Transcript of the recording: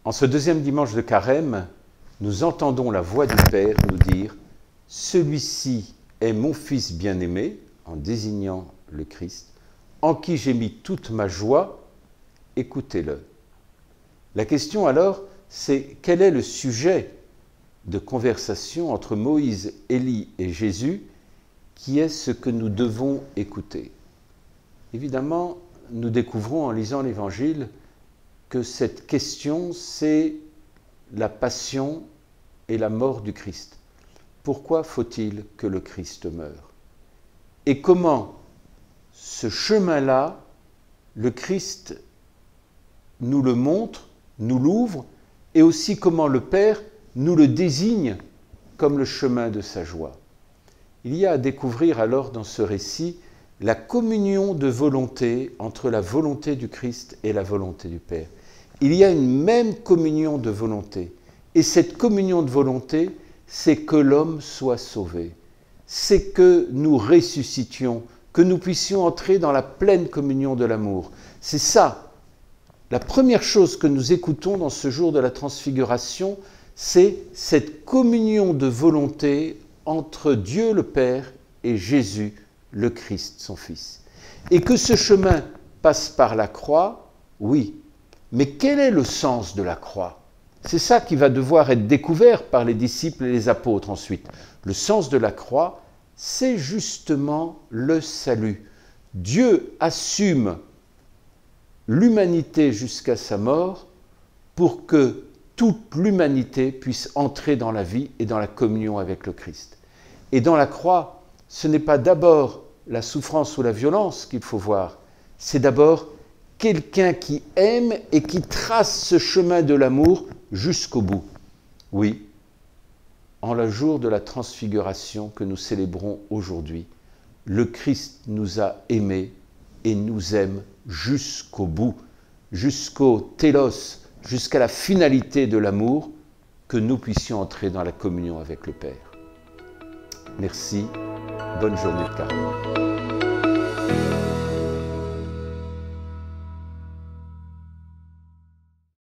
En ce deuxième dimanche de Carême, nous entendons la voix du Père nous dire « Celui-ci est mon Fils bien-aimé », en désignant le Christ, « en qui j'ai mis toute ma joie, écoutez-le ». La question alors, c'est quel est le sujet de conversation entre Moïse, Élie et Jésus, qui est ce que nous devons écouter. Évidemment, nous découvrons en lisant l'Évangile que cette question, c'est la passion et la mort du Christ. Pourquoi faut-il que le Christ meure? Et comment ce chemin-là, le Christ nous le montre, nous l'ouvre, et aussi comment le Père nous le désigne comme le chemin de sa joie. Il y a à découvrir alors dans ce récit la communion de volonté entre la volonté du Christ et la volonté du Père. Il y a une même communion de volonté. Et cette communion de volonté, c'est que l'homme soit sauvé. C'est que nous ressuscitions, que nous puissions entrer dans la pleine communion de l'amour. C'est ça. La première chose que nous écoutons dans ce jour de la transfiguration, c'est cette communion de volonté entre Dieu le Père et Jésus, le Christ, son Fils. Et que ce chemin passe par la croix, oui. Mais quel est le sens de la croix? C'est ça qui va devoir être découvert par les disciples et les apôtres ensuite. Le sens de la croix, c'est justement le salut. Dieu assume l'humanité jusqu'à sa mort pour que toute l'humanité puisse entrer dans la vie et dans la communion avec le Christ. Et dans la croix, ce n'est pas d'abord la souffrance ou la violence qu'il faut voir, c'est d'abord quelqu'un qui aime et qui trace ce chemin de l'amour jusqu'au bout. Oui, en le jour de la transfiguration que nous célébrons aujourd'hui, le Christ nous a aimés et nous aime jusqu'au bout, jusqu'au télos, jusqu'à la finalité de l'amour, que nous puissions entrer dans la communion avec le Père. Merci, bonne journée de Carême.